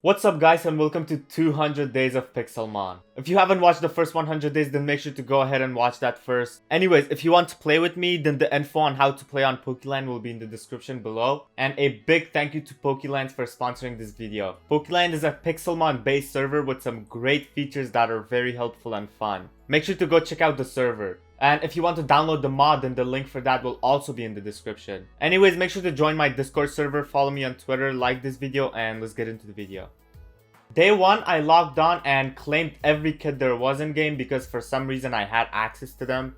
What's up guys and welcome to 200 days of Pixelmon. If you haven't watched the first 100 days, then make sure to go ahead and watch that first. Anyways, if you want to play with me, then the info on how to play on Pokeland will be in the description below. And a big thank you to Pokeland for sponsoring this video. Pokeland is a Pixelmon based server with some great features that are very helpful and fun. Make sure to go check out the server. And if you want to download the mod, then the link for that will also be in the description. Anyways, make sure to join my Discord server, follow me on Twitter, like this video, and let's get into the video. Day 1, I logged on and claimed every kid there was in game because for some reason I had access to them.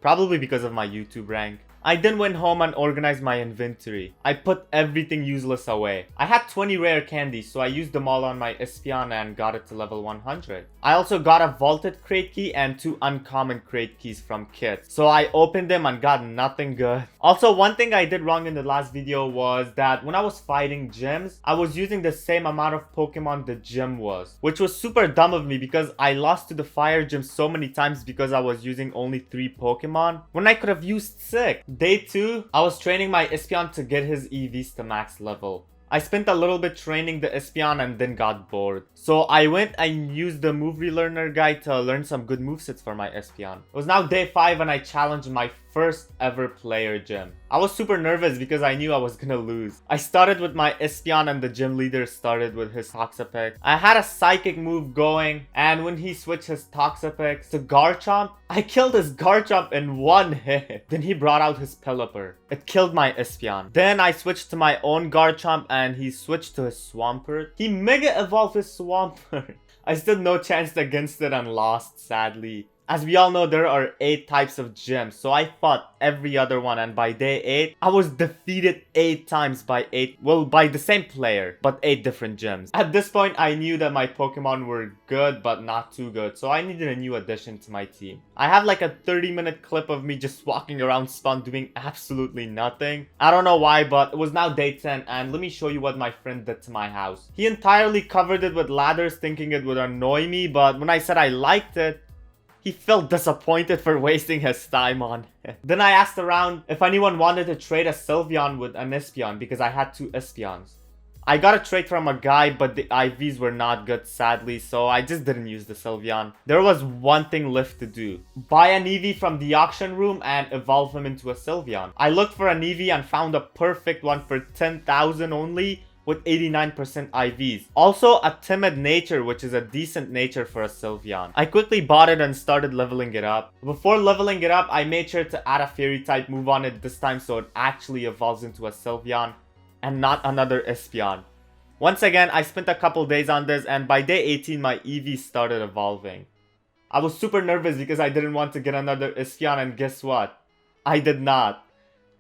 Probably because of my YouTube rank. I then went home and organized my inventory. I put everything useless away. I had 20 rare candies, so I used them all on my Espeon and got it to level 100. I also got a vaulted crate key and 2 uncommon crate keys from kits. So I opened them and got nothing good. Also, one thing I did wrong in the last video was that when I was fighting gyms, I was using the same amount of Pokemon the gym was. Which was super dumb of me because I lost to the fire gym so many times because I was using only 3 Pokemon when I could have used 6. Day 2, I was training my Espeon to get his EVs to max level. I spent a little bit training the Espeon and then got bored. So I went and used the move relearner guide to learn some good movesets for my Espeon. It was now day 5 and I challenged my first ever player gym. I was super nervous because I knew I was gonna lose. I started with my Espeon and the gym leader started with his Toxapex. I had a psychic move going and when he switched his Toxapex to Garchomp, I killed his Garchomp in one hit. Then he brought out his Pelipper. It killed my Espeon. Then I switched to my own Garchomp and he switched to his Swampert. He mega evolved his Swampert. I stood no chance against it and lost, sadly. As we all know, there are 8 types of gyms, so I fought every other one and by day 8, I was defeated 8 times by the same player, but 8 different gyms. At this point, I knew that my Pokemon were good, but not too good, so I needed a new addition to my team. I have like a 30-minute clip of me just walking around spawn doing absolutely nothing. I don't know why, but it was now day 10 and let me show you what my friend did to my house. He entirely covered it with ladders thinking it would annoy me, but when I said I liked it, he felt disappointed for wasting his time on it. Then I asked around if anyone wanted to trade a Sylveon with an Espeon because I had 2 Espeons. I got a trade from a guy, but the IVs were not good sadly, so I just didn't use the Sylveon. There was one thing left to do. Buy an Eevee from the auction room and evolve him into a Sylveon. I looked for an Eevee and found a perfect one for 10,000 only, with 89% IVs. Also a timid nature, which is a decent nature for a Sylveon. I quickly bought it and started leveling it up. Before leveling it up, I made sure to add a fairy type move on it this time so it actually evolves into a Sylveon and not another Espeon. Once again, I spent a couple days on this and by day 18 my EV started evolving. I was super nervous because I didn't want to get another Espeon and guess what? I did not.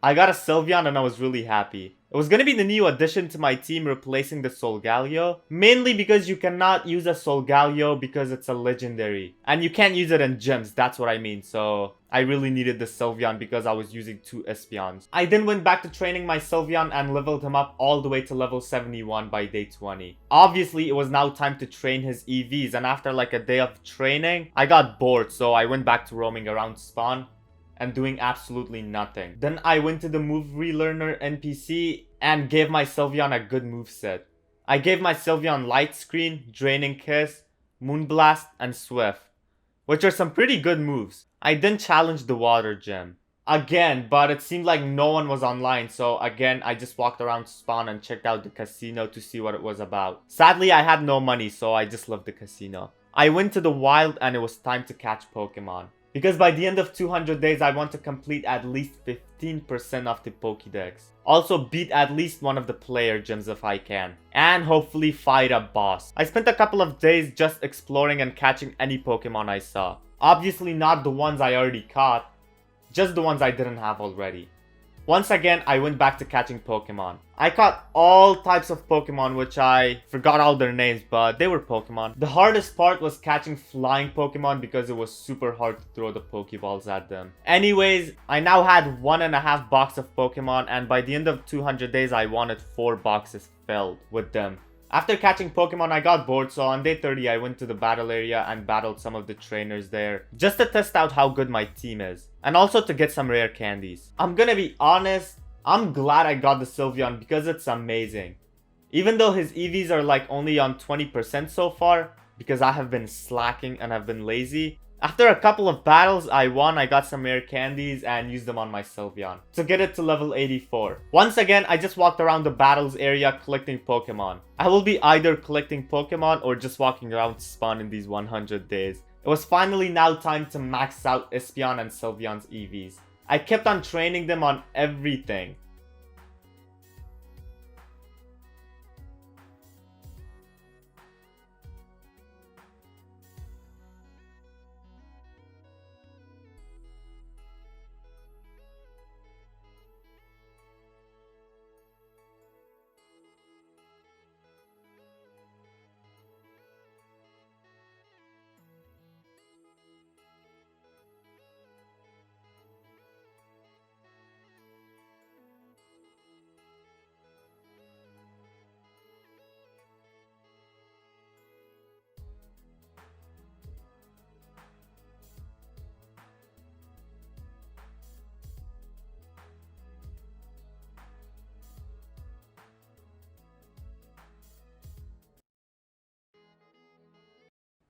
I got a Sylveon and I was really happy. It was gonna be the new addition to my team replacing the Solgaleo. Mainly because you cannot use a Solgaleo because it's a legendary. And you can't use it in gyms, that's what I mean. So I really needed the Sylveon because I was using 2 Espeons. I then went back to training my Sylveon and leveled him up all the way to level 71 by day 20. Obviously, it was now time to train his EVs and after like a day of training, I got bored so I went back to roaming around spawn and doing absolutely nothing. Then I went to the move relearner NPC and gave my Sylveon a good moveset. I gave my Sylveon Light Screen, Draining Kiss, Moonblast, and Swift, which are some pretty good moves. I then challenged the water gym again, but it seemed like no one was online, so again I just walked around spawn and checked out the casino to see what it was about. Sadly, I had no money, so I just left the casino. I went to the wild and it was time to catch Pokemon. Because by the end of 200 days, I want to complete at least 15% of the Pokédex. Also beat at least one of the player gyms if I can. And hopefully fight a boss. I spent a couple of days just exploring and catching any Pokemon I saw. Obviously not the ones I already caught, just the ones I didn't have already. Once again, I went back to catching Pokemon. I caught all types of Pokemon, which I forgot all their names, but they were Pokemon. The hardest part was catching flying Pokemon because it was super hard to throw the Pokeballs at them. Anyways, I now had 1.5 box of Pokemon and by the end of 200 days, I wanted 4 boxes filled with them. After catching Pokemon, I got bored, so on day 30, I went to the battle area and battled some of the trainers there, just to test out how good my team is, and also to get some rare candies. I'm gonna be honest, I'm glad I got the Sylveon because it's amazing. Even though his EVs are like only on 20% so far, because I have been slacking and I've been lazy. After a couple of battles I won, I got some rare candies and used them on my Sylveon to get it to level 84. Once again, I just walked around the battles area collecting Pokemon. I will be either collecting Pokemon or just walking around to spawn in these 100 days. It was finally now time to max out Espeon and Sylveon's EVs. I kept on training them on everything.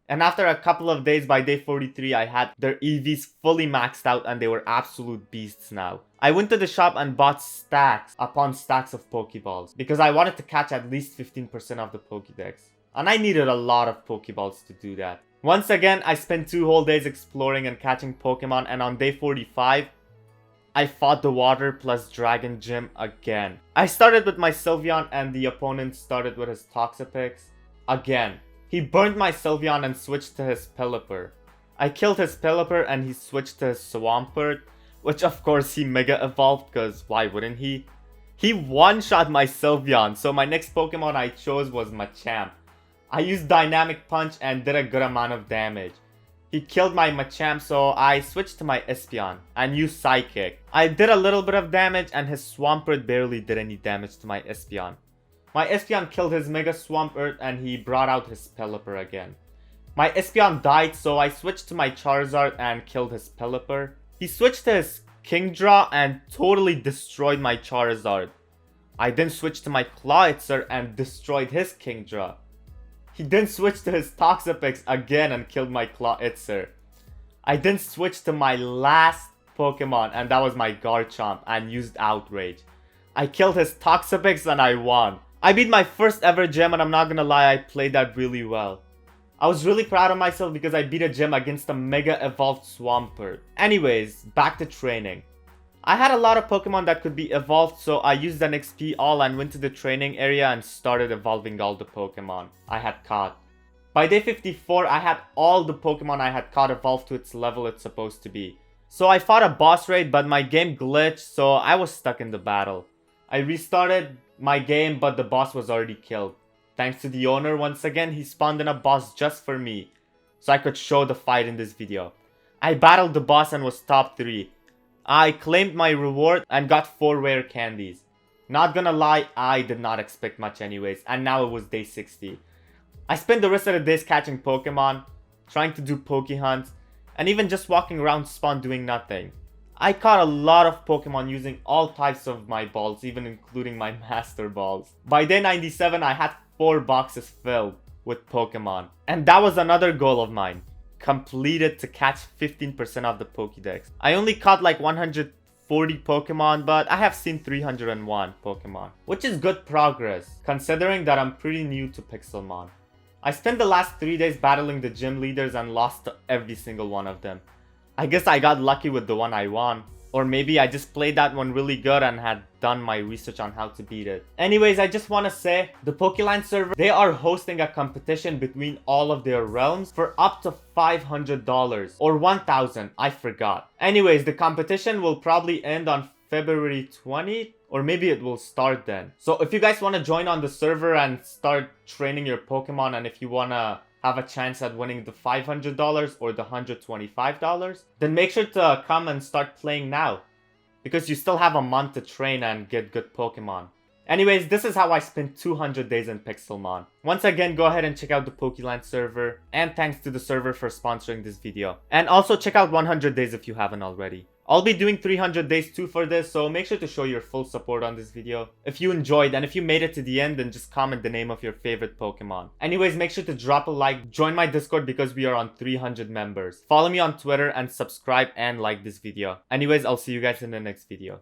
And after a couple of days, by day 43, I had their EVs fully maxed out and they were absolute beasts now. I went to the shop and bought stacks upon stacks of Pokeballs because I wanted to catch at least 15% of the Pokédex. And I needed a lot of Pokeballs to do that. Once again, I spent 2 whole days exploring and catching Pokemon, and on day 45, I fought the Water plus Dragon Gym again. I started with my Sylveon and the opponent started with his Toxapex again. He burned my Sylveon and switched to his Pelipper. I killed his Pelipper and he switched to his Swampert, which of course he Mega Evolved, cause why wouldn't he? He one-shot my Sylveon, so my next Pokemon I chose was Machamp. I used Dynamic Punch and did a good amount of damage. He killed my Machamp, so I switched to my Espeon and used Psychic. I did a little bit of damage and his Swampert barely did any damage to my Espeon. My Espeon killed his Mega Swampert and he brought out his Pelipper again. My Espeon died, so I switched to my Charizard and killed his Pelipper. He switched to his Kingdra and totally destroyed my Charizard. I then switched to my Clawitzer and destroyed his Kingdra. He then switched to his Toxapex again and killed my Clawitzer. I then switched to my last Pokemon and that was my Garchomp and used Outrage. I killed his Toxapex and I won. I beat my first ever gym and I'm not gonna lie, I played that really well. I was really proud of myself because I beat a gym against a Mega Evolved Swampert. Anyways, back to training. I had a lot of Pokemon that could be evolved, so I used an XP all and went to the training area and started evolving all the Pokemon I had caught. By day 54, I had all the Pokemon I had caught evolved to its level it's supposed to be. So I fought a boss raid, but my game glitched, so I was stuck in the battle. I restarted my game, but the boss was already killed. Thanks to the owner, once again, he spawned in a boss just for me, so I could show the fight in this video. I battled the boss and was top 3. I claimed my reward and got 4 rare candies. Not gonna lie, I did not expect much anyways, and now it was day 60. I spent the rest of the days catching Pokemon, trying to do Poke Hunts, and even just walking around spawn doing nothing. I caught a lot of Pokemon using all types of my balls, even including my Master Balls. By day 97, I had 4 boxes filled with Pokemon. And that was another goal of mine. Completed to catch 15% of the Pokédex. I only caught like 140 Pokemon, but I have seen 301 Pokemon, which is good progress, considering that I'm pretty new to Pixelmon. I spent the last 3 days battling the gym leaders and lost to every single one of them. I guess I got lucky with the one I won. Or maybe I just played that one really good and had done my research on how to beat it. Anyways, I just want to say, the Pokeland server, they are hosting a competition between all of their realms for up to $500 or $1,000, I forgot. Anyways, the competition will probably end on February 20th, or maybe it will start then. So if you guys want to join on the server and start training your Pokemon, and if you want to have a chance at winning the $500 or the $125, then make sure to come and start playing now, because you still have a month to train and get good Pokemon. Anyways, this is how I spent 200 days in Pixelmon. Once again, go ahead and check out the Pokeland server, and thanks to the server for sponsoring this video. And also check out 100 days if you haven't already. I'll be doing 300 days too for this, so make sure to show your full support on this video. If you enjoyed and if you made it to the end, then just comment the name of your favorite Pokemon. Anyways, make sure to drop a like, join my Discord because we are on 300 members. Follow me on Twitter and subscribe and like this video. Anyways, I'll see you guys in the next video.